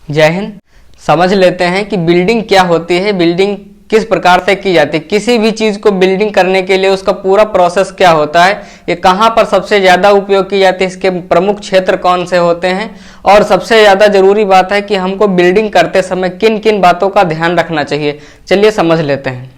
जय हिंद। समझ लेते हैं कि बिल्डिंग क्या होती है, बिल्डिंग किस प्रकार से की जाती है। किसी भी चीज को बिल्डिंग करने के लिए उसका पूरा प्रोसेस क्या होता है, ये कहाँ पर सबसे ज्यादा उपयोग की जाती है, इसके प्रमुख क्षेत्र कौन से होते हैं, और सबसे ज्यादा जरूरी बात है कि हमको बिल्डिंग करते समय किन किन बातों का ध्यान रखना चाहिए। चलिए समझ लेते हैं।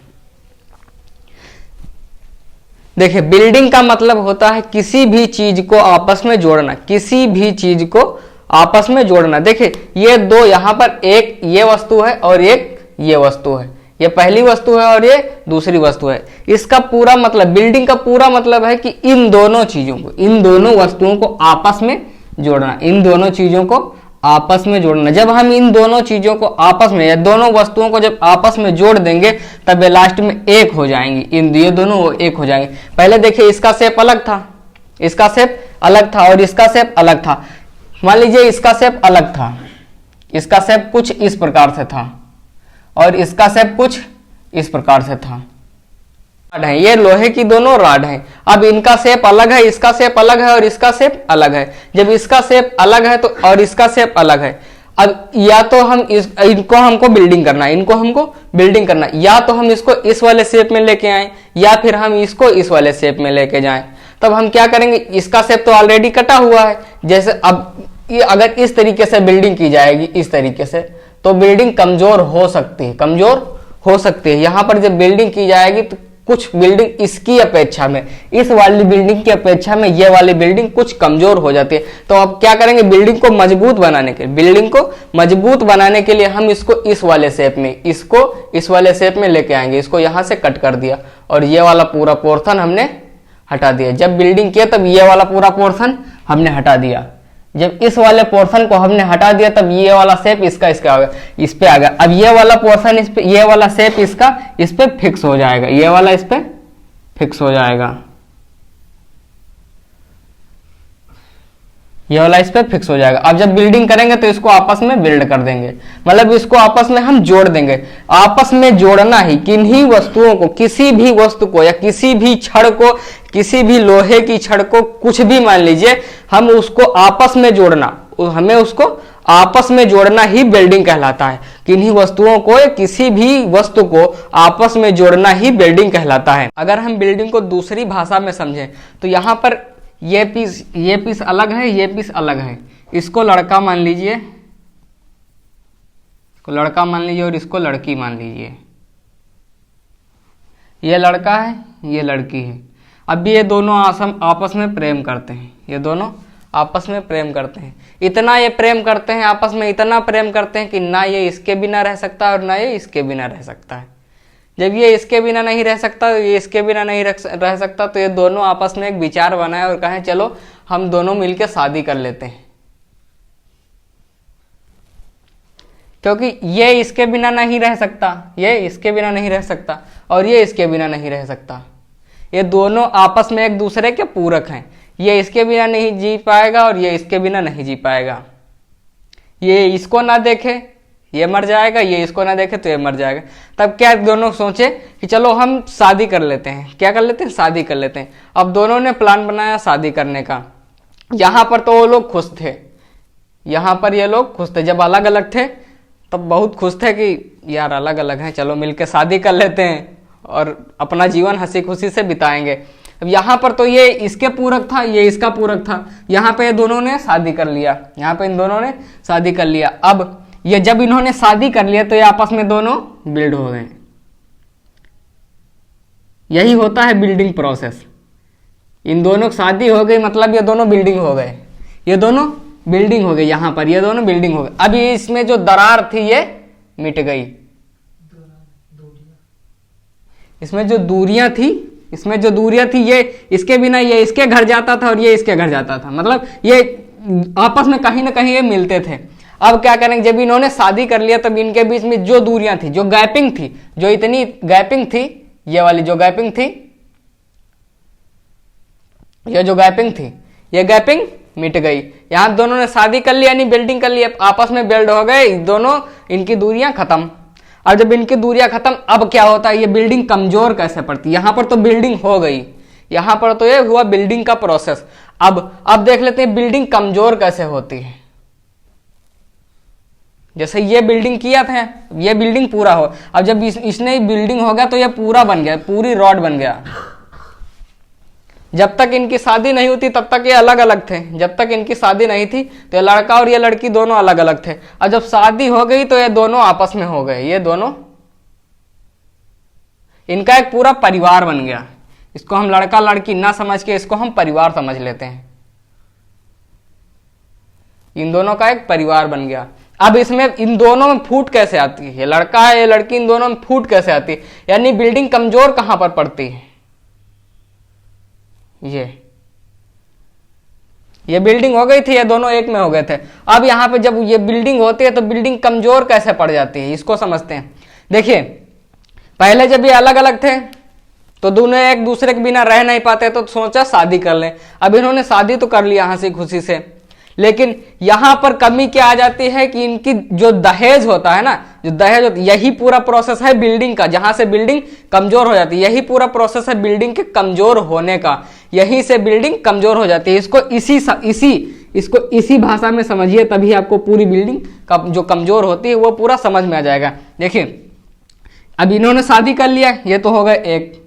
देखिए, बिल्डिंग का मतलब होता है किसी भी चीज को आपस में जोड़ना, किसी भी चीज को आपस में जोड़ना। देखिए, ये दो यहां पर, एक ये वस्तु है और एक ये वस्तु है, ये पहली वस्तु है और ये दूसरी वस्तु है। इसका पूरा मतलब, बिल्डिंग का पूरा मतलब है कि इन दोनों चीजों को, इन दोनों वस्तुओं को आपस में जोड़ना, इन दोनों चीजों को आपस में जोड़ना। जब हम इन दोनों चीजों को आपस में, या दोनों वस्तुओं को जब आपस में जोड़ देंगे तब ये लास्ट में एक हो जाएंगी, इन ये दोनों एक हो जाएंगे। पहले देखिए, इसका शेप अलग था, इसका शेप अलग था और इसका शेप अलग था। मान लीजिए इसका शेप अलग था, इसका शेप कुछ इस प्रकार से था और इसका शेप कुछ इस प्रकार से था। रॉड है, ये लोहे की दोनों रॉड हैं। अब इनका शेप अलग है, इसका शेप अलग है और इसका शेप अलग है। जब इसका शेप अलग है तो और इसका शेप अलग है, अब या तो हम इनको हमको बिल्डिंग करना है, इनको हमको बिल्डिंग करना है, या तो हम इसको इस वाले शेप में लेके आए या फिर हम इसको इस वाले शेप में लेके जाएं। तब हम क्या करेंगे, इसका शेप तो ऑलरेडी कटा हुआ है, जैसे अब अगर इस तरीके से बिल्डिंग की जाएगी, इस तरीके से, तो बिल्डिंग कमजोर हो सकती है, कमजोर हो सकती है। यहां पर जब बिल्डिंग की जाएगी तो कुछ बिल्डिंग इसकी अपेक्षा में, इस वाली बिल्डिंग की अपेक्षा में ये वाली बिल्डिंग कुछ कमजोर हो जाती है। तो अब क्या करेंगे, बिल्डिंग को मजबूत बनाने के लिए, बिल्डिंग को मजबूत बनाने के लिए हम इसको इस वाले शेप में, इसको इस वाले शेप में लेके आएंगे। इसको यहां से कट कर दिया और ये वाला पूरा पोर्शन हमने हटा दिया। जब बिल्डिंग किया तब ये वाला पूरा पोर्शन हमने हटा दिया। जब इस वाले पोर्शन को हमने हटा दिया तब ये वाला शेप इसका आ गया, इस पे आ गया। अब ये वाला पोर्शन इस पे, ये वाला शेप इसका इस पे फिक्स हो जाएगा, ये वाला इस पे फिक्स हो जाएगा, ये वाला इस पे फिक्स हो जाएगा। अब जब बिल्डिंग करेंगे तो इसको आपस में बिल्ड कर देंगे, मतलब इसको आपस में हम जोड़ देंगे। आपस में जोड़ना ही, किन्हीं वस्तुओं को, किसी भी वस्तु को या किसी भी छड़ को, किसी भी लोहे की छड़ को, कुछ भी मान लीजिए, हम उसको आपस में जोड़ना, हमें उसको आपस में जोड़ना ही बिल्डिंग कहलाता है। किन्हीं वस्तुओं को या किसी भी वस्तु को आपस में जोड़ना ही बिल्डिंग कहलाता है। अगर हम बिल्डिंग को दूसरी भाषा में समझें तो यहां पर ये पीस अलग है, ये पीस अलग है। इसको लड़का मान लीजिए, इसको लड़का मान लीजिए और इसको लड़की मान लीजिए। ये लड़का है, ये लड़की है। अब ये दोनों आपस में प्रेम करते हैं, ये दोनों आपस में प्रेम करते हैं। इतना ये प्रेम करते हैं आपस में, इतना प्रेम करते हैं कि ना ये इसके बिना रह सकता और ना ये इसके बिना रह सकता है। जब ये इसके बिना नहीं रह सकता, ये इसके बिना नहीं रह सकता, तो ये दोनों आपस में एक विचार बनाए और कहें चलो हम दोनों मिलकर शादी कर लेते हैं, क्योंकि ये इसके बिना नहीं रह सकता, ये इसके बिना नहीं रह सकता और ये इसके बिना नहीं रह सकता। ये दोनों आपस में एक दूसरे के पूरक हैं। ये इसके बिना नहीं जी पाएगा और ये इसके बिना नहीं जी पाएगा। ये इसको ना देखे ये मर जाएगा, ये इसको ना देखे तो ये मर जाएगा। तब क्या दोनों सोचे कि चलो हम शादी कर लेते हैं। क्या कर लेते हैं, शादी कर लेते हैं। अब दोनों ने प्लान बनाया शादी करने का। यहां पर तो वो लोग खुश थे, यहां पर ये लोग खुश थे। जब अलग अलग थे तब बहुत खुश थे कि यार अलग अलग हैं, चलो मिलकर शादी कर लेते हैं और अपना जीवन हंसी खुशी से बिताएंगे। अब यहाँ पर तो ये इसके पूरक था, ये इसका पूरक था। यहाँ पे दोनों ने शादी कर लिया, यहाँ पे इन दोनों ने शादी कर लिया। अब ये जब इन्होंने शादी कर लिया तो ये आपस में दोनों बिल्ड हो गए। यही होता है बिल्डिंग प्रोसेस। इन दोनों की शादी हो गई मतलब ये दोनों बिल्डिंग हो गए, ये दोनों बिल्डिंग हो गई। यहां पर ये दोनों बिल्डिंग हो गए। अब ये इसमें जो दरार थी ये मिट गई, इसमें जो दूरियां थी, इसमें जो दूरियां थी, ये इसके बिना ये इसके घर जाता था और ये इसके घर जाता था, मतलब ये आपस में कहीं ना कहीं ये मिलते थे। अब क्या करेंगे, जब इन्होंने शादी कर लिया तब इनके बीच में जो दूरियां थी, जो गैपिंग थी, जो इतनी गैपिंग थी, ये वाली जो गैपिंग थी, ये जो गैपिंग थी, ये गैपिंग मिट गई। यहां दोनों ने शादी कर लिया, यानी बिल्डिंग कर लिया, आपस में बिल्ड हो गए दोनों, इनकी दूरियां खत्म। और जब इनकी दूरियां खत्म, अब क्या होता है, ये बिल्डिंग कमजोर कैसे पड़ती है। यहां पर तो बिल्डिंग हो गई, यहां पर तो ये हुआ बिल्डिंग का प्रोसेस। अब देख लेते हैं बिल्डिंग कमजोर कैसे होती है। जैसे ये बिल्डिंग किया था, ये बिल्डिंग पूरा हो, अब जब इसने बिल्डिंग हो गया तो ये पूरा बन गया, पूरी रॉड बन गया। जब तक इनकी शादी नहीं हुई तब तक ये अलग अलग थे, जब तक इनकी शादी नहीं थी तो ये लड़का और ये लड़की दोनों अलग अलग थे, और जब शादी हो गई तो ये दोनों आपस में हो गए, ये दोनों, इनका एक पूरा परिवार बन गया। इसको हम लड़का लड़की ना समझ के इसको हम परिवार समझ लेते हैं। इन दोनों का एक परिवार बन गया। अब इसमें इन दोनों में फूट कैसे आती है, ये लड़का है ये लड़की, इन दोनों में फूट कैसे आती है, यानी बिल्डिंग कमजोर कहां पर पड़ती है, ये बिल्डिंग हो गई थी, ये दोनों एक में हो गए थे। अब यहां पे जब ये बिल्डिंग होती है तो बिल्डिंग कमजोर कैसे पड़ जाती है, इसको समझते हैं। देखिए पहले जब ये अलग अलग थे तो दोनों एक दूसरे के बिना रह नहीं पाते, तो सोचा शादी कर लें। अब इन्होंने शादी तो कर लिया हंसी खुशी से, लेकिन यहां पर कमी क्या आ जाती है कि इनकी जो दहेज होता है ना, जो दहेज होता है, यही पूरा प्रोसेस है बिल्डिंग का, जहां से बिल्डिंग कमजोर हो जाती है, यही पूरा प्रोसेस है बिल्डिंग के कमजोर होने का, यहीं से बिल्डिंग कमजोर हो जाती है। इसको इसी भाषा में समझिए, तभी आपको पूरी बिल्डिंग जो कमजोर होती है वो पूरा समझ में आ जाएगा। देखिए अब इन्होंने शादी कर लिया, ये तो हो गए एक।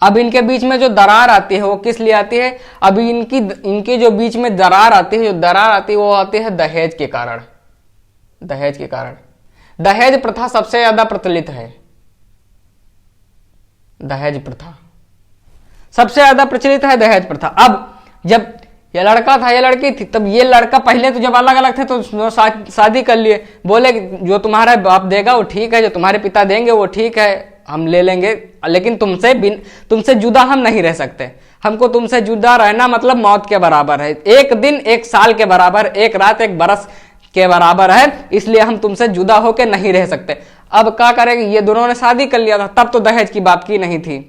अब इनके बीच में जो दरार आती है वो किस लिए आती है, अभी इनकी जो बीच में दरार आती है, जो दरार आती है वो आती है दहेज के कारण। दहेज के कारण दहेज प्रथा सबसे ज्यादा प्रचलित है, दहेज प्रथा सबसे ज्यादा प्रचलित है, दहेज प्रथा। अब जब ये लड़का था ये लड़की थी, तब ये लड़का पहले तो जब अलग अलग थे तो शादी कर लिए, बोले जो तुम्हारा बाप देगा वो ठीक है, जो तुम्हारे पिता देंगे वो ठीक है, हम ले लेंगे, लेकिन तुमसे जुदा हम नहीं रह सकते, हमको तुमसे जुदा रहना मतलब मौत के बराबर है, एक दिन एक साल के बराबर, एक रात एक बरस के बराबर है, इसलिए हम तुमसे जुदा होकर नहीं रह सकते। अब क्या करेंगे, ये दोनों ने शादी कर लिया था, तब तो दहेज की बात की नहीं थी,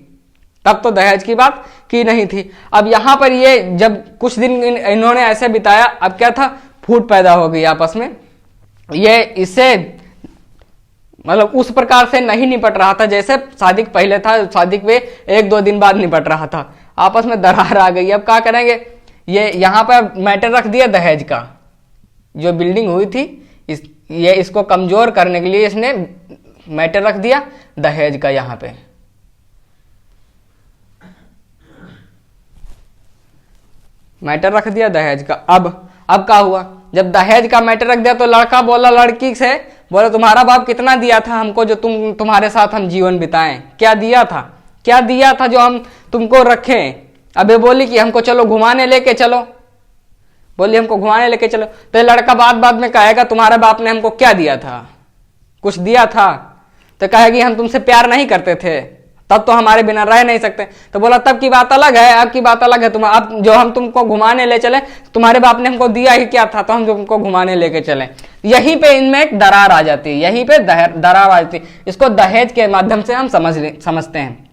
तब तो दहेज की बात की नहीं थी। अब यहां पर ये जब कुछ दिन इन्होंने ऐसे बिताया, अब क्या था, फूट पैदा हो गई आपस में, ये इससे मतलब उस प्रकार से नहीं निपट रहा था जैसे शादी पहले था, शादी के 1-2 दिन बाद निपट रहा था, आपस में दरार आ गई। अब क्या करेंगे, ये यहां पर मैटर रख दिया दहेज का, जो बिल्डिंग हुई थी ये इसको कमजोर करने के लिए इसने मैटर रख दिया दहेज का, यहां पे मैटर रख दिया दहेज का। अब क्या हुआ, जब दहेज का मैटर रख दिया तो लड़का बोला लड़की से, बोला तुम्हारा बाप कितना दिया था हमको जो तुम्हारे साथ हम जीवन बिताएं, क्या दिया था जो हम तुमको रखें। अब ये बोली कि हमको चलो घुमाने लेके चलो, बोली हमको घुमाने लेके चलो, तो लड़का बाद में कहेगा तुम्हारे बाप ने हमको क्या दिया था, कुछ दिया था, तो कहेगी हम तुमसे प्यार नहीं करते थे, तब तो हमारे बिना रह नहीं सकते। तो बोला तब की बात अलग है, अब की बात अलग है, अब जो हम तुमको घुमाने ले चले, तुम्हारे बाप ने हमको दिया ही क्या था, तो हम तुमको घुमाने लेके चले। यहीं पे इनमें एक दरार आ जाती है, यहीं पे दरार आ जाती है। इसको दहेज के माध्यम से हम समझते हैं,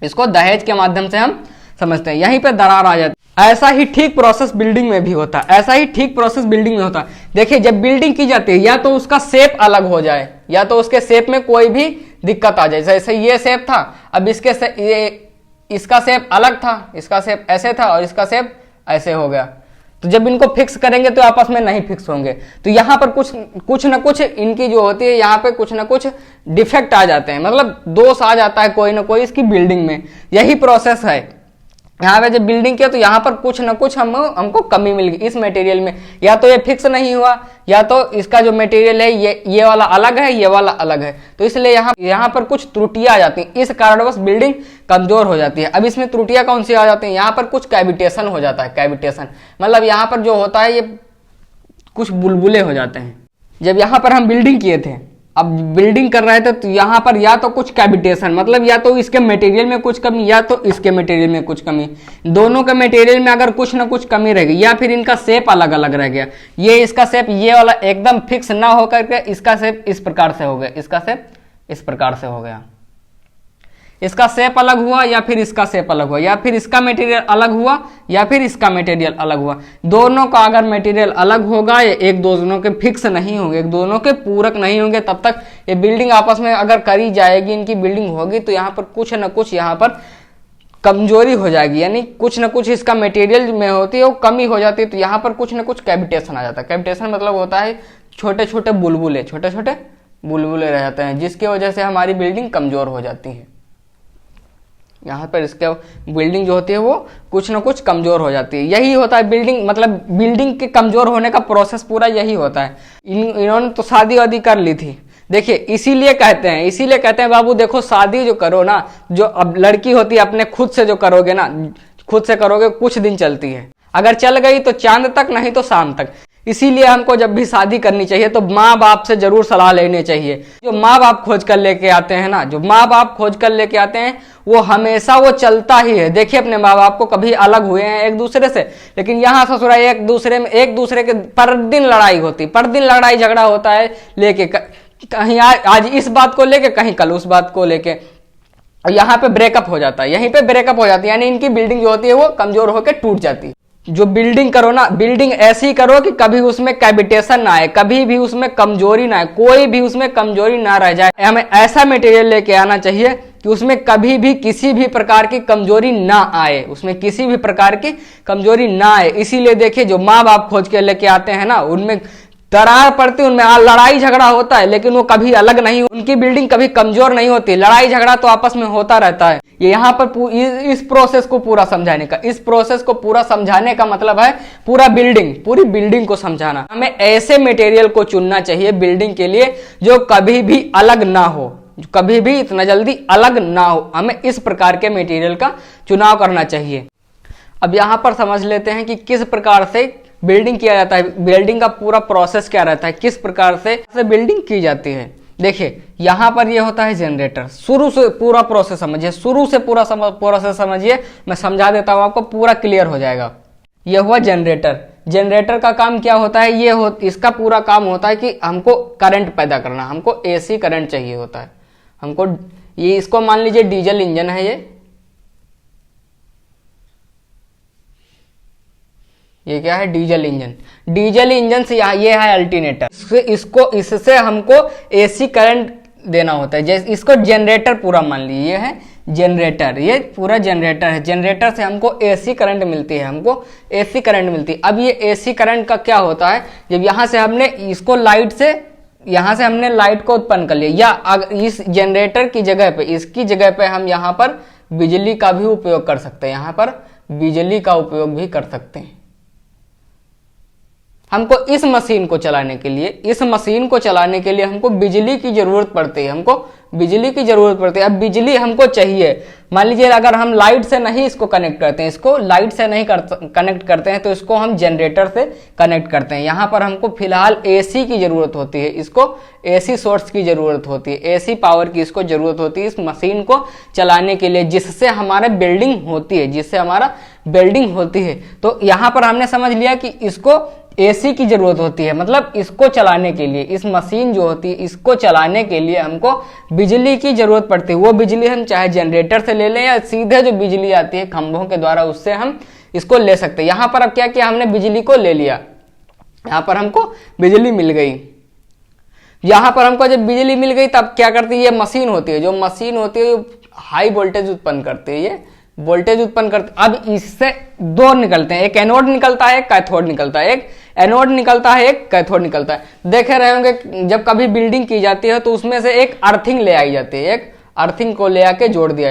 इसको दहेज के माध्यम से हम समझते हैं, यहीं पे दरार आ जाती है। ऐसा ही ठीक प्रोसेस बिल्डिंग में भी होता है, ऐसा ही ठीक प्रोसेस बिल्डिंग में होता है। देखिए जब बिल्डिंग की जाती है, या तो उसका शेप अलग हो जाए, या तो उसके शेप में कोई भी दिक्कत आ जाए, जैसे ये शेप था, अब इसका शेप अलग था, इसका शेप ऐसे था और इसका शेप ऐसे हो गया, तो जब इनको फिक्स करेंगे तो आपस में नहीं फिक्स होंगे। तो यहाँ पर कुछ ना कुछ इनकी जो होती है, यहाँ पे कुछ ना कुछ डिफेक्ट आ जाते हैं, मतलब दोष आ जाता है कोई ना कोई इसकी बिल्डिंग में। यही प्रोसेस है, यहाँ पे जब बिल्डिंग किया तो यहाँ पर कुछ ना कुछ हमको कमी मिल गई इस मटेरियल में, या तो ये फिक्स नहीं हुआ, या तो इसका जो मटेरियल है ये वाला अलग है, ये वाला अलग है, तो इसलिए यहाँ पर कुछ त्रुटियां आ जाती हैं, इस कारणवश बिल्डिंग कमजोर हो जाती है। अब इसमें त्रुटियां कौन सी आ जाती हैं, यहाँ पर कुछ कैविटेशन हो जाता है, कैविटेशन मतलब यहाँ पर जो होता है ये कुछ बुलबुले हो जाते हैं। जब यहाँ पर हम बिल्डिंग किए थे, अब बिल्डिंग कर रहे थे, तो यहाँ पर या तो कुछ कैविटेशन मतलब या तो इसके मटेरियल में कुछ कमी, या तो इसके मटेरियल में कुछ कमी, दोनों के मटेरियल में अगर कुछ ना कुछ कमी रह गई, या फिर इनका शेप अलग अलग रह गया, ये इसका शेप ये वाला एकदम फिक्स ना होकर के इसका शेप इस प्रकार से हो गया, इसका शेप इस प्रकार से हो गया, इसका शेप अलग हुआ, या फिर इसका शेप अलग हुआ, या फिर इसका मटेरियल अलग हुआ, या फिर इसका मटेरियल अलग हुआ। दोनों का अगर मटेरियल अलग होगा, एक दोनों के फिक्स नहीं होंगे, एक दोनों के पूरक नहीं होंगे, तब तक ये बिल्डिंग आपस में अगर करी जाएगी, इनकी बिल्डिंग होगी, तो यहाँ पर कुछ ना कुछ यहाँ पर कमजोरी हो जाएगी, यानी कुछ ना कुछ इसका मटेरियल में होती है वो कमी हो जाती है, तो यहाँ पर कुछ ना कुछ कैविटेशन आ जाता है। कैविटेशन मतलब होता है छोटे छोटे बुलबुले रह जाते हैं, जिसकी वजह से हमारी बिल्डिंग कमजोर हो जाती है। यहाँ पर इसके बिल्डिंग जो होती है वो कुछ ना कुछ कमजोर हो जाती है। यही होता है बिल्डिंग, मतलब बिल्डिंग के कमजोर होने का प्रोसेस पूरा यही होता है। इन्होंने तो शादी वादी कर ली थी, देखिए इसीलिए कहते हैं बाबू देखो शादी जो करो ना, जो अब लड़की होती है अपने खुद से जो करोगे ना, खुद से करोगे कुछ दिन चलती है, अगर चल गई तो चांद तक, नहीं तो शाम तक। इसीलिए हमको जब भी शादी करनी चाहिए तो माँ बाप से जरूर सलाह लेनी चाहिए। जो माँ बाप खोज कर लेके आते हैं ना, जो माँ बाप खोज कर लेके आते हैं वो हमेशा वो चलता ही है। देखिए अपने माँ बाप को, कभी अलग हुए हैं एक दूसरे से, लेकिन यहाँ ससुराल एक दूसरे के पर दिन लड़ाई होती, पर दिन लड़ाई झगड़ा होता है, लेके कहीं आज इस बात को लेके, कहीं कल उस बात को लेके, यहाँ पे ब्रेकअप हो जाता है, यहीं पे ब्रेकअप हो जाती है, यानी इनकी बिल्डिंग जो होती है वो कमजोर होकर टूट जाती है। जो बिल्डिंग करो ना, बिल्डिंग ऐसी करो कि कभी उसमें कैविटेशन ना आए, कभी भी उसमें कमजोरी ना आए, कोई भी उसमें कमजोरी ना रह जाए। हमें ऐसा मटेरियल लेके आना चाहिए कि उसमें कभी भी किसी भी प्रकार की कमजोरी ना आए, उसमें किसी भी प्रकार की कमजोरी ना आए। इसीलिए देखिए जो माँ बाप खोज के लेके आते हैं ना, उनमें दरार पड़ती, उनमें लड़ाई झगड़ा होता है, लेकिन वो कभी अलग नहीं, उनकी बिल्डिंग कभी कमजोर नहीं होती। लड़ाई झगड़ा तो आपस में होता रहता है। ये यहाँ पर इस प्रोसेस को पूरा समझाने का मतलब है पूरी बिल्डिंग को समझाना। हमें ऐसे मटेरियल को चुनना चाहिए बिल्डिंग के लिए जो कभी भी अलग ना हो, कभी भी इतना जल्दी अलग ना हो। हमें इस प्रकार के मटेरियल का चुनाव करना चाहिए। अब यहाँ पर समझ लेते हैं कि किस प्रकार से बिल्डिंग किया जाता है, बिल्डिंग का पूरा प्रोसेस क्या रहता है, किस प्रकार से बिल्डिंग की जाती है। देखिए यहाँ पर ये होता है जनरेटर। शुरू से पूरा प्रोसेस समझिए, प्रोसेस समझिए, मैं समझा देता हूँ आपको, पूरा क्लियर हो जाएगा। ये हुआ जनरेटर। जनरेटर का काम क्या होता है, इसका पूरा काम होता है कि हमको करंट पैदा करना, हमको एसी करंट चाहिए होता है हमको। ये इसको मान लीजिए डीजल इंजन है, ये क्या है, डीजल इंजन से ये है अल्टरनेटर। इससे हमको एसी करंट देना होता है। जैसे इसको जनरेटर पूरा मान लीजिए, ये है जनरेटर, ये पूरा जनरेटर है। जनरेटर से हमको एसी करंट मिलती है, अब ये एसी करंट का क्या होता है, जब यहाँ से हमने इसको हमने लाइट को उत्पन्न कर लिया, या अगर इस जनरेटर की जगह पे, इसकी जगह पे हम यहाँ पर बिजली का भी उपयोग कर सकते हैं, यहाँ पर बिजली का उपयोग भी कर सकते हैं। हमको इस मशीन को चलाने के लिए हमको बिजली की जरूरत पड़ती है, अब बिजली हमको चाहिए। मान लीजिए अगर हम लाइट से नहीं इसको कनेक्ट करते हैं, कनेक्ट करते हैं तो इसको हम जनरेटर से कनेक्ट करते हैं। यहाँ पर हमको फिलहाल एसी की जरूरत होती है, इसको एसी सोर्स की जरूरत होती है, एसी पावर की इसको जरूरत होती है इस मशीन को चलाने के लिए, जिससे हमारा बिल्डिंग होती है। तो यहाँ पर हमने समझ लिया कि इसको एसी की जरूरत होती है, मतलब इसको चलाने के लिए, इस मशीन जो होती है इसको चलाने के लिए हमको बिजली की जरूरत पड़ती है। वो बिजली हम चाहे जनरेटर से ले लें या सीधे जो बिजली आती है खंभों के द्वारा, उससे हम इसको ले सकते हैं। यहाँ पर अब क्या किया, हमने बिजली को ले लिया, यहाँ पर हमको बिजली मिल गई। यहाँ पर हमको जब बिजली मिल गई तब क्या करती है, ये मशीन होती है, जो हाई वोल्टेज उत्पन्न करती है, ये वोल्टेज उत्पन्न करते। अब इससे दो निकलते हैं, एक एनोड निकलता है, एक कैथोड निकलता है, एक एनोड निकलता है, एक कैथोड निकलता है। देखे रहे होंगे जब कभी बिल्डिंग की जाती है तो उसमें से एक अर्थिंग ले आई जाती है, एक अर्थिंग को ले आके जोड़ दिया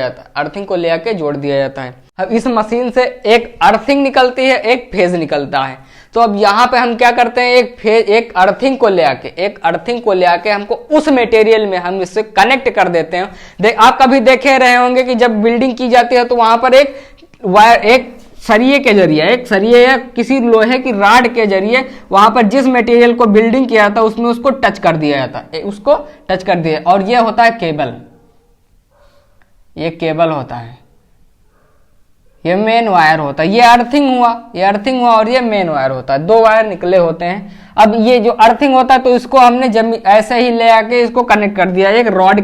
जाता है, अब इस मशीन से एक अर्थिंग निकलती है, एक फेज निकलता है। तो अब यहाँ पे हम क्या करते हैं, एक अर्थिंग को ले आके हमको उस मटेरियल में हम इससे कनेक्ट कर देते हैं। आप कभी देखे रहे होंगे कि जब बिल्डिंग की जाती है तो वहां पर एक वायर, एक सरिये के जरिए या किसी लोहे की राड के जरिए वहां पर जिस मटेरियल को बिल्डिंग किया जाता है उसमें उसको टच कर दिया जाता है, और ये होता है केबल, ये केबल होता है, ये मेन वायर होता है। ये अर्थिंग हुआ और ये मेन वायर होता है, दो वायर निकले होते हैं। अब ये जो अर्थिंग होता है तो इसको हमने ऐसे ही ले आके इसको कनेक्ट कर दिया, एक रॉड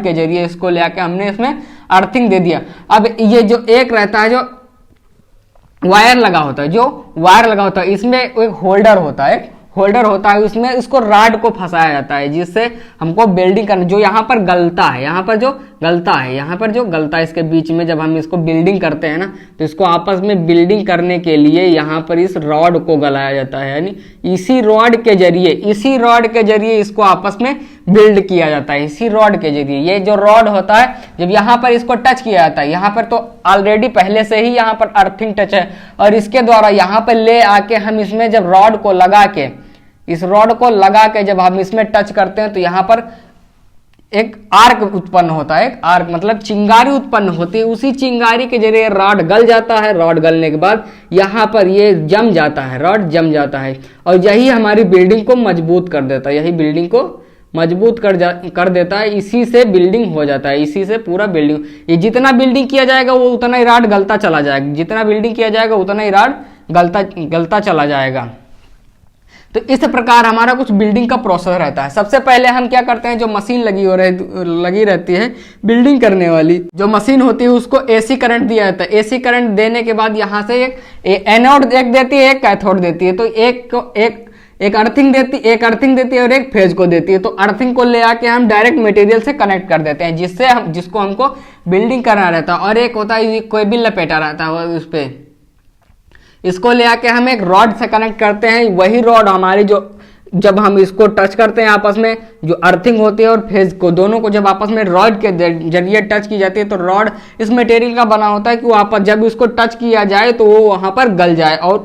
के जरिए इसको ले आके हमने इसमें अर्थिंग दे दिया। अब ये जो एक रहता है, जो वायर लगा होता है, इसमें एक होल्डर होता है, होल्डर होता है उसमें इसको रॉड को फंसाया जाता है, जिससे हमको बिल्डिंग करना, जो यहाँ पर गलता है, यहाँ पर जो गलता है, यहाँ पर जो गलता है इसके बीच में, जब हम इसको बिल्डिंग करते हैं ना, तो इसको आपस में बिल्डिंग करने के लिए यहाँ पर इस रॉड को गलाया जाता है, यानी इसी रॉड के जरिए इसको आपस में बिल्ड किया जाता है, इसी रॉड के जरिए। ये जो रॉड होता है जब यहाँ पर इसको टच किया जाता है, यहाँ पर तो ऑलरेडी पहले से ही यहाँ पर अर्थिंग टच है, और इसके द्वारा यहाँ पर ले आके हम इसमें जब रॉड को लगा के, इस रॉड को लगा के जब हम इसमें टच करते हैं तो यहाँ पर एक आर्क उत्पन्न होता है, एक आर्क मतलब चिंगारी उत्पन्न होती है। उसी चिंगारी के जरिए रॉड गल जाता है, रॉड गलने के बाद यहाँ पर ये जम जाता है, रॉड जम जाता है, और यही हमारी बिल्डिंग को मजबूत कर देता है, यही बिल्डिंग को मजबूत कर देता है। इसी से बिल्डिंग हो जाता है, इसी से पूरा बिल्डिंग, ये जितना बिल्डिंग किया जाएगा वो उतना ही रॉड गलता चला जाएगा, जितना बिल्डिंग किया जाएगा उतना ही रॉड गलता चला जाएगा। तो इस प्रकार हमारा कुछ बिल्डिंग का प्रोसेस रहता है। सबसे पहले हम क्या करते हैं, जो मशीन लगी रहती है बिल्डिंग करने वाली जो मशीन होती है, उसको एसी करंट दिया जाता है। एसी करंट देने के बाद यहाँ से एक एनोड एक देती है, एक कैथोड देती है, तो एक अर्थिंग देती है और एक फेज को देती है। तो अर्थिंग को ले आके हम डायरेक्ट मटेरियल से कनेक्ट कर देते हैं, जिसको हमको बिल्डिंग करना रहता है। और एक होता है कोई भी लपेटा रहता है उस पे, इसको ले आके हम एक रॉड से कनेक्ट करते हैं। वही रॉड हमारी जब हम इसको टच करते हैं आपस में, जो अर्थिंग होती है और फेज को, दोनों को जब आपस में रॉड के जरिए टच की जाती है, तो रॉड इस मटेरियल का बना होता है कि वो जब इसको टच किया जाए तो वो वहां पर गल जाए, और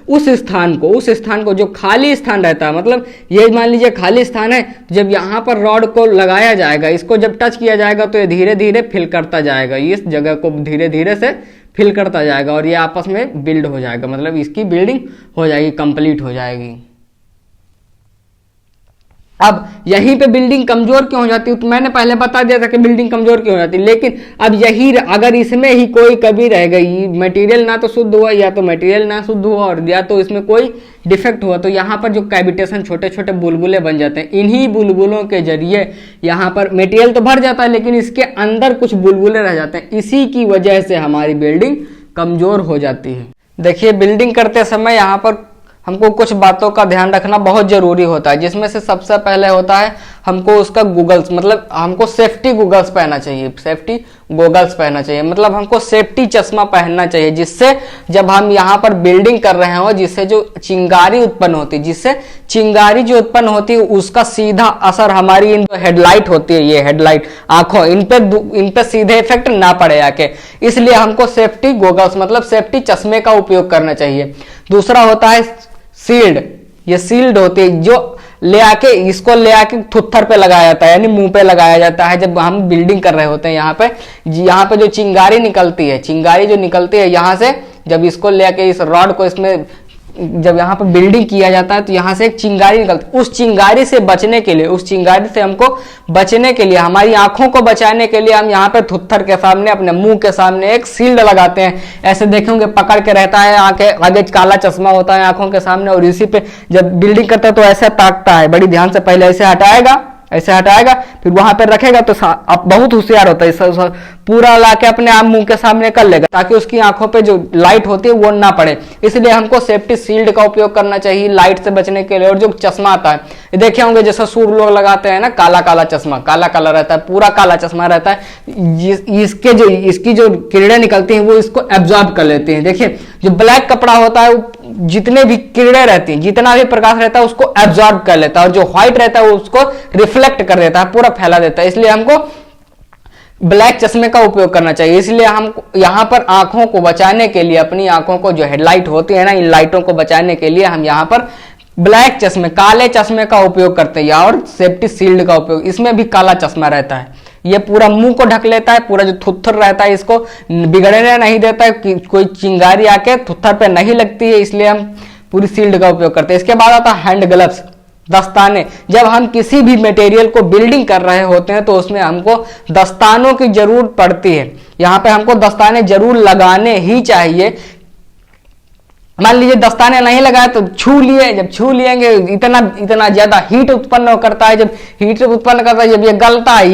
उस स्थान को जो खाली स्थान रहता है, मतलब ये मान लीजिए खाली स्थान है, जब यहाँ पर रॉड को लगाया जाएगा, इसको जब टच किया जाएगा तो ये धीरे धीरे फिल करता जाएगा, इस जगह को धीरे धीरे से फिल करता जाएगा, और ये आपस में बिल्ड हो जाएगा, मतलब इसकी बिल्डिंग हो जाएगी, कंप्लीट हो जाएगी। अब यहीं पे बिल्डिंग कमजोर क्यों हो जाती है, तो मैंने पहले बता दिया था कि बिल्डिंग कमजोर क्यों हो जाती है, लेकिन अब यही अगर इसमें ही कोई कमी रह गई, मटेरियल ना तो शुद्ध हुआ, या तो मटेरियल ना शुद्ध हुआ, और या तो इसमें कोई डिफेक्ट हुआ, तो यहाँ पर जो कैविटेशन छोटे छोटे बुलबुले बन जाते हैं, इन्हीं बुलबुलों के जरिए यहाँ पर मटेरियल तो भर जाता है, लेकिन इसके अंदर कुछ बुलबुले रह जाते हैं। इसी की वजह से हमारी बिल्डिंग कमजोर हो जाती है। देखिए, बिल्डिंग करते समय यहाँ पर हमको कुछ बातों का ध्यान रखना बहुत जरूरी होता है, जिसमें से सबसे पहले होता है हमको उसका गूगल्स, मतलब हमको सेफ्टी गूगल्स पहनना चाहिए, सेफ्टी गूगल्स पहनना चाहिए, मतलब हमको सेफ्टी चश्मा पहनना चाहिए, जिससे जब हम यहाँ पर बिल्डिंग कर रहे हो, जिससे जो चिंगारी उत्पन्न होती है, जिससे चिंगारी जो उत्पन्न होती है उसका सीधा असर हमारी इन हेडलाइट होती है, ये हेडलाइट आंखों, इन पे सीधे इफेक्ट ना पड़े आके, इसलिए हमको सेफ्टी गॉगल्स मतलब सेफ्टी चश्मे का उपयोग करना चाहिए। दूसरा होता है सील्ड, ये सील्ड होती है, जो इसको ले आके थुत्थर पे लगाया जाता है, यानी मुंह पे लगाया जाता है जब हम बिल्डिंग कर रहे होते हैं। यहाँ पे जो चिंगारी निकलती है यहाँ से, जब इसको ले आके इस रॉड को इसमें जब यहाँ पर बिल्डिंग किया जाता है तो यहाँ से एक चिंगारी निकलती है। उस चिंगारी से बचने के लिए, हमको बचने के लिए, हमारी आंखों को बचाने के लिए हम यहाँ पे थुत्थर के सामने, अपने मुंह के सामने एक शील्ड लगाते हैं। ऐसे देखेंगे पकड़ के रहता है, आंखें आगे काला चश्मा होता है आंखों के सामने, और इसी पे जब बिल्डिंग करता है तो ऐसे ताकता है, बड़ी ध्यान से पहले ऐसे हटाएगा, फिर वहां पर रखेगा, तो अब बहुत होशियार होता है, पूरा लाके अपने आप मुंह के सामने कर लेगा, ताकि उसकी आंखों पे जो लाइट होती है वो ना पड़े। इसलिए हमको सेफ्टी शील्ड का उपयोग करना चाहिए लाइट से बचने के लिए। और जो चश्मा आता है, देखे होंगे जैसा सूर लोग लगाते हैं ना, काला चश्मा, काला रहता है, पूरा काला चश्मा रहता है, इसकी जो किरणें निकलती हैं वो इसको एब्जॉर्ब कर लेती हैं। देखिए, जो ब्लैक कपड़ा होता है, जितने भी किरणें रहती हैं, जितना भी प्रकाश रहता है उसको एब्जॉर्ब कर लेता है, और जो व्हाइट रहता है वो उसको रिफ्लेक्ट कर देता है, पूरा फैला देता है। इसलिए हमको ब्लैक चश्मे का उपयोग करना चाहिए। इसलिए हम यहाँ पर आंखों को बचाने के लिए, अपनी आंखों को जो हेडलाइट होती है ना, इन लाइटों को बचाने के लिए हम यहाँ पर ब्लैक चश्मे, काले चश्मे का उपयोग करते हैं, और सेफ्टी शील्ड का उपयोग, इसमें भी काला चश्मा रहता है, ये पूरा मुंह को ढक लेता है, पूरा जो थुत्थर रहता है इसको बिगड़ने नहीं देता है, कि कोई चिंगारी आके थुत्थर पे नहीं लगती है, इसलिए हम पूरी शील्ड का उपयोग करते हैं। इसके बाद आता है हैंड ग्लव्स, दस्ताने। जब हम किसी भी मटेरियल को बिल्डिंग कर रहे होते हैं तो उसमें हमको दस्तानों की जरूरत पड़ती है। यहाँ पे हमको दस्ताने जरूर लगाने ही चाहिए। मान लीजिए दस्ताने नहीं लगाए तो छू लिए, जब छू लिएंगे इतना ज्यादा हीट उत्पन्न करता है, जब हीट उत्पन्न करता है, जब ये गलता है,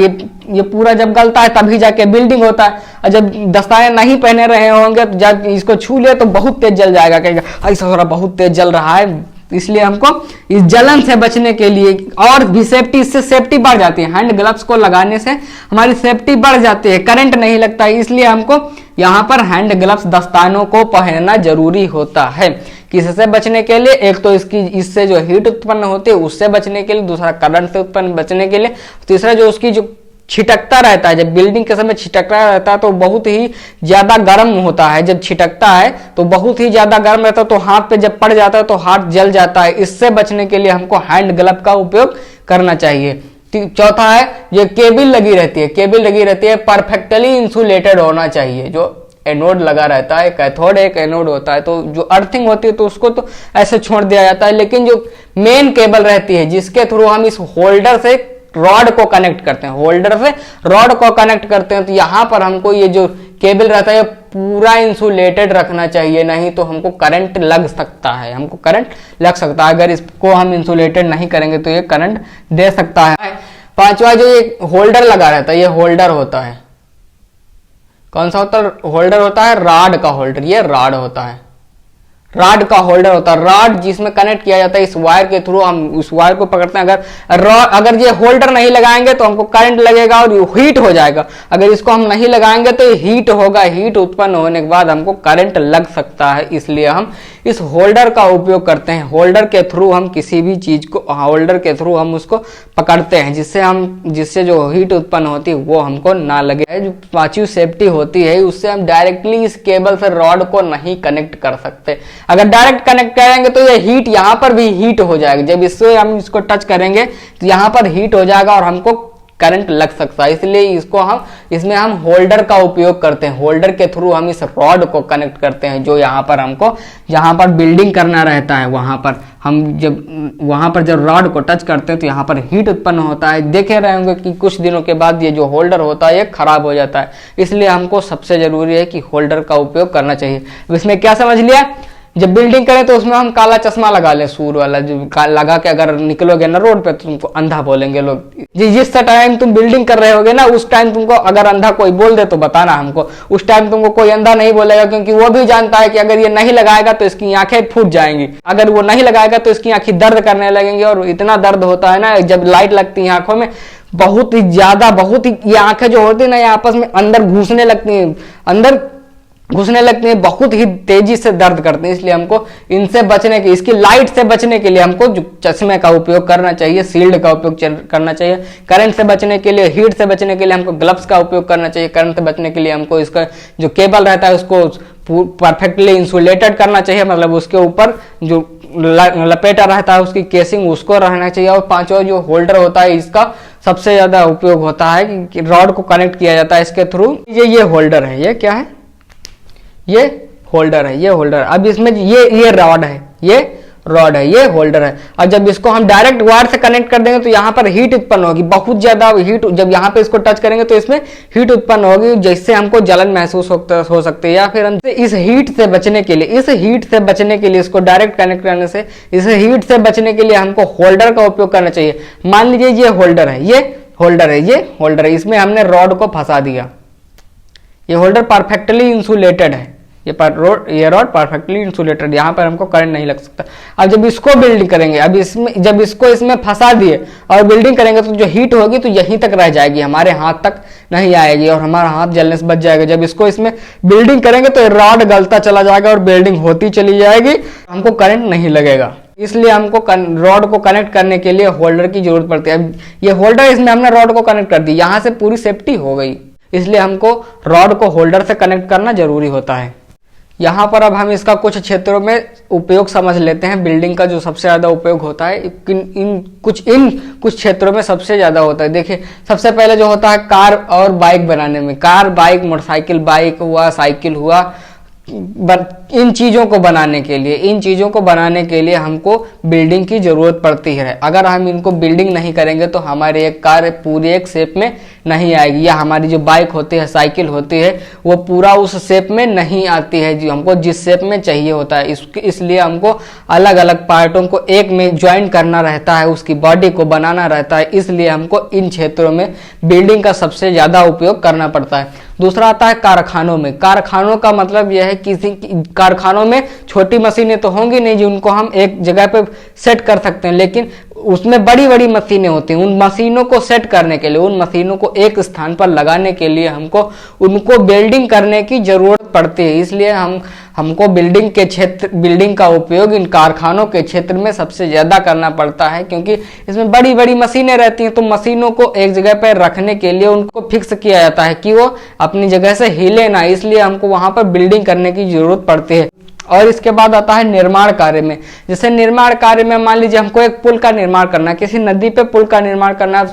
ये पूरा जब गलता है तभी जाके बिल्डिंग होता है। और जब दस्ताने नहीं पहने रहे होंगे तो जब इसको छू लिया तो बहुत तेज जल जाएगा, कहेगा ऐसा हो रहा बहुत तेज जल रहा है, इसलिए हमको इस जलन से बचने के लिए और भी सेफ्टी, इससे सेफ्टी बढ़ जाती है। हैंड ग्लव्स को लगाने से हमारी सेफ्टी बढ़ जाती है, करंट नहीं लगता है, इसलिए हमको यहाँ पर हैंड ग्लव्स दस्तानों को पहनना जरूरी होता है। किससे बचने के लिए? एक तो इससे जो हीट उत्पन्न होती है उससे बचने के लिए, दूसरा करंट से उत्पन्न बचने के लिए, तीसरा जो उसकी जो छिटकता रहता है, जब बिल्डिंग के समय छिटकता रहता है तो बहुत ही ज्यादा गर्म होता है। जब छिटकता है तो बहुत ही ज्यादा गर्म रहता है, तो हाथ पे जब पड़ जाता है तो हाथ जल जाता है। इससे बचने के लिए हमको हैंड ग्लव का उपयोग करना चाहिए। चौथा है, ये केबल लगी रहती है, केबल लगी रहती है, परफेक्टली इंसुलेटेड होना चाहिए। जो एनोड लगा रहता है, कैथोड एक एनोड होता है, तो जो अर्थिंग होती है तो उसको तो ऐसे छोड़ दिया जाता है, लेकिन जो मेन केबल रहती है जिसके थ्रू हम इस होल्डर से रॉड को कनेक्ट करते हैं, होल्डर से रॉड को कनेक्ट करते हैं, तो यहां पर हमको ये जो केबल रहता है पूरा इंसुलेटेड रखना चाहिए, नहीं तो हमको करंट लग सकता है, हमको करंट लग सकता है। अगर इसको हम इंसुलेटेड नहीं करेंगे तो ये करंट दे सकता है। पांचवा, जो ये होल्डर लगा रहता है, ये होल्डर होता है, कौन सा होता है? होल्डर होता है रॉड का होल्डर, ये रॉड होता है, रॉड का होल्डर होता है। रॉड जिसमें कनेक्ट किया जाता है, इस वायर के थ्रू हम उस वायर को पकड़ते हैं। अगर ये होल्डर नहीं लगाएंगे तो हमको करंट लगेगा और हीट हो जाएगा। अगर इसको हम नहीं लगाएंगे तो हीट होगा, हीट उत्पन्न होने के बाद हमको करंट लग सकता है, इसलिए हम इस होल्डर का उपयोग करते हैं। होल्डर के थ्रू हम किसी भी चीज को, होल्डर के थ्रू हम उसको पकड़ते हैं, जिससे जो हीट उत्पन्न होती है वो हमको ना लगे। जो पांचवी सेफ्टी होती है, उससे हम डायरेक्टली इस केबल से रॉड को नहीं कनेक्ट कर सकते। अगर डायरेक्ट कनेक्ट करेंगे तो ये हीट, यहां पर भी हीट हो जाएगा। जब इससे हम इसको टच करेंगे तो यहां पर हीट हो जाएगा और हमको करंट लग सकता है, इसलिए इसमें हम होल्डर का उपयोग करते हैं। होल्डर के थ्रू हम इस रॉड को कनेक्ट करते हैं, जो यहाँ पर हमको, जहां पर बिल्डिंग करना रहता है वहां पर जब रॉड को टच करते हैं तो यहाँ पर हीट उत्पन्न होता है। देखे रहे होंगे कि कुछ दिनों के बाद ये जो होल्डर होता है ये खराब हो जाता है, इसलिए हमको सबसे जरूरी है कि होल्डर का उपयोग करना चाहिए। इसमें क्या समझ लिया? जब बिल्डिंग करें तो उसमें हम काला चश्मा लगा लें, सूर वाला, जो लगा के अगर निकलोगे ना रोड पे तो तुमको अंधा बोलेंगे लोग। जिस टाइम तुम बिल्डिंग कर रहे होगे ना, उस टाइम तुमको अगर अंधा कोई बोल दे तो बताना हमको। उस टाइम तुमको कोई अंधा नहीं बोलेगा, क्योंकि वो भी जानता है कि अगर ये नहीं लगाएगा तो इसकी आंखें फूट जाएंगी। अगर वो नहीं लगाएगा तो इसकी आंखें दर्द करने लगेंगी, और इतना दर्द होता है ना जब लाइट लगती है आंखों में, बहुत ही ज्यादा, बहुत ही, ये आंखें जो होती है ना ये आपस में अंदर घुसने लगती हैं, बहुत ही तेजी से दर्द करते हैं। इसलिए हमको इनसे बचने के, इसकी लाइट से बचने के लिए हमको चश्मे का उपयोग करना चाहिए, शील्ड का उपयोग करना चाहिए। करंट से बचने के लिए, हीट से बचने के लिए हमको ग्लव्स का उपयोग करना चाहिए। करंट से बचने के लिए हमको इसका जो केबल रहता है उसको परफेक्टली इंसुलेटेड करना चाहिए, मतलब उसके ऊपर जो लपेटा रहता है उसकी केसिंग उसको रहना चाहिए। और पांचवा जो होल्डर होता है, इसका सबसे ज्यादा उपयोग होता है कि रॉड को कनेक्ट किया जाता है इसके थ्रू। ये होल्डर है, ये क्या है? ये होल्डर है, ये होल्डर। अब इसमें ये रॉड है, ये रॉड है, ये होल्डर है। और जब इसको हम डायरेक्ट वायर से कनेक्ट कर देंगे तो यहाँ पर हीट उत्पन्न होगी, बहुत ज्यादा हीट। जब यहाँ पे इसको टच करेंगे तो इसमें हीट उत्पन्न होगी, जिससे हमको जलन महसूस हो सकती है। या फिर इस हीट से बचने के लिए, इसको डायरेक्ट कनेक्ट करने से, इस हीट से बचने के लिए हमको होल्डर का उपयोग करना चाहिए। मान लीजिए ये होल्डर है, ये होल्डर है, इसमें हमने रॉड को फंसा दिया। ये होल्डर परफेक्टली इंसुलेटेड है, ये रॉड परफेक्टली इंसुलेटेड, यहाँ पर हमको करंट नहीं लग सकता। अब जब इसको बिल्डिंग करेंगे, जब इसको इसमें फंसा दिए और बिल्डिंग करेंगे तो जो हीट होगी तो यहीं तक रह जाएगी, हमारे हाथ तक नहीं आएगी और हमारा हाथ जलने से बच जाएगा। जब इसको इसमें बिल्डिंग करेंगे तो रॉड गलता चला जाएगा और बिल्डिंग होती चली जाएगी, हमको करंट नहीं लगेगा। इसलिए हमको रॉड को कनेक्ट करने के लिए होल्डर की जरूरत पड़ती है। अब ये होल्डर, इसमें हमने रॉड को कनेक्ट कर दी, यहाँ से पूरी सेफ्टी हो गई, इसलिए हमको रॉड को होल्डर से कनेक्ट करना जरूरी होता है। यहाँ पर अब हम इसका कुछ क्षेत्रों में उपयोग समझ लेते हैं। बिल्डिंग का जो सबसे ज्यादा उपयोग होता है इन कुछ क्षेत्रों में सबसे ज्यादा होता है। देखिए, सबसे पहले जो होता है कार और बाइक बनाने में, कार, बाइक, मोटरसाइकिल, बाइक हुआ, साइकिल हुआ, इन चीजों को बनाने के लिए हमको बिल्डिंग की जरूरत पड़ती है। अगर हम इनको बिल्डिंग नहीं करेंगे तो हमारी एक कार पूरी एक शेप में नहीं आएगी, या हमारी जो बाइक होती है, साइकिल होती है, वो पूरा उस शेप में नहीं आती है जो हमको जिस शेप में चाहिए होता है। इसलिए हमको अलग अलग पार्टों को एक में ज्वाइन करना रहता है, उसकी बॉडी को बनाना रहता है। इसलिए हमको इन क्षेत्रों में बिल्डिंग का सबसे ज्यादा उपयोग करना पड़ता है। दूसरा आता है कारखानों में। कारखानों का मतलब यह है कारखानों में छोटी मशीनें तो होंगी नहीं जिनको हम एक जगह पे सेट कर सकते हैं, लेकिन उसमें बड़ी बड़ी मशीनें होती हैं। उन मशीनों को सेट करने के लिए, उन मशीनों को एक स्थान पर लगाने के लिए हमको उनको बिल्डिंग करने की जरूरत पड़ती है। इसलिए हमको बिल्डिंग का उपयोग इन कारखानों के क्षेत्र में सबसे ज्यादा करना पड़ता है, क्योंकि इसमें बड़ी बड़ी मशीनें रहती हैं। तो मशीनों को एक जगह पर रखने के लिए उनको फिक्स किया जाता है कि वो अपनी जगह से हिले ना, इसलिए हमको वहां पर बिल्डिंग करने की जरूरत पड़ती है। और इसके बाद आता है निर्माण कार्य में। जैसे निर्माण कार्य में मान लीजिए हमको एक पुल का निर्माण करना है, किसी नदी पे पुल का निर्माण करना है।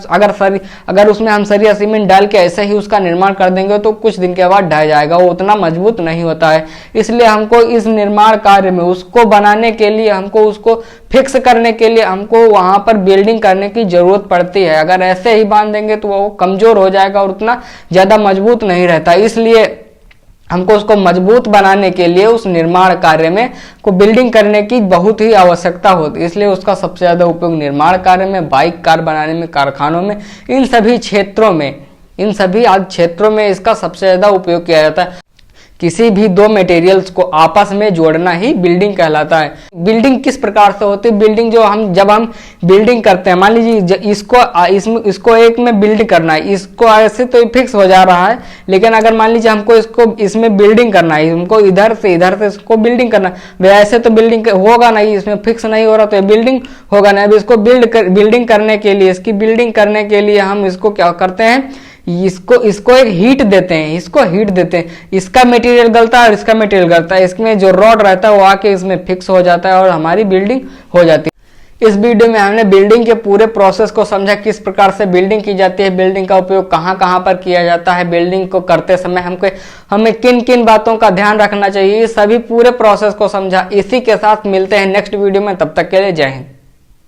अगर उसमें हम सरिया सीमेंट डाल के ऐसे ही उसका निर्माण कर देंगे तो कुछ दिन के बाद ढह जाएगा, वो उतना मजबूत नहीं होता है। इसलिए हमको इस निर्माण कार्य में उसको बनाने के लिए, हमको उसको फिक्स करने के लिए हमको वहां पर बिल्डिंग करने की जरूरत पड़ती है। अगर ऐसे ही बांध देंगे तो वो कमजोर हो जाएगा और उतना ज्यादा मजबूत नहीं रहता। इसलिए हमको उसको मजबूत बनाने के लिए उस निर्माण कार्य में को बिल्डिंग करने की बहुत ही आवश्यकता होती है। इसलिए उसका सबसे ज्यादा उपयोग निर्माण कार्य में, बाइक कार बनाने में, कारखानों में, इन सभी क्षेत्रों में इसका सबसे ज्यादा उपयोग किया जाता है। किसी भी दो मटेरियल्स को आपस में जोड़ना ही बिल्डिंग कहलाता है। बिल्डिंग किस प्रकार से होती है? बिल्डिंग जब हम बिल्डिंग करते हैं, मान लीजिए इसको एक में बिल्ड करना है, इसको ऐसे तो फिक्स हो जा रहा है, लेकिन अगर मान लीजिए हमको इसको इसमें बिल्डिंग करना है, हमको इधर से इसको बिल्डिंग करना है, ऐसे तो बिल्डिंग होगा नहीं, इसमें फिक्स नहीं हो रहा तो बिल्डिंग होगा नहीं। अब इसको बिल्डिंग करने के लिए, इसकी बिल्डिंग करने के लिए हम इसको क्या करते हैं, इसको एक हीट देते हैं, इसका मटेरियल गलता है और इसका मटेरियल गलता है, इसमें जो रॉड रहता है वो आके इसमें फिक्स हो जाता है और हमारी बिल्डिंग हो जाती है। इस वीडियो में हमने बिल्डिंग के पूरे प्रोसेस को समझा, किस प्रकार से बिल्डिंग की जाती है, बिल्डिंग का उपयोग कहां कहां पर किया जाता है, बिल्डिंग को करते समय हमें किन किन बातों का ध्यान रखना चाहिए, ये सभी पूरे प्रोसेस को समझा। इसी के साथ मिलते हैं नेक्स्ट वीडियो में, तब तक के लिए जय हिंद।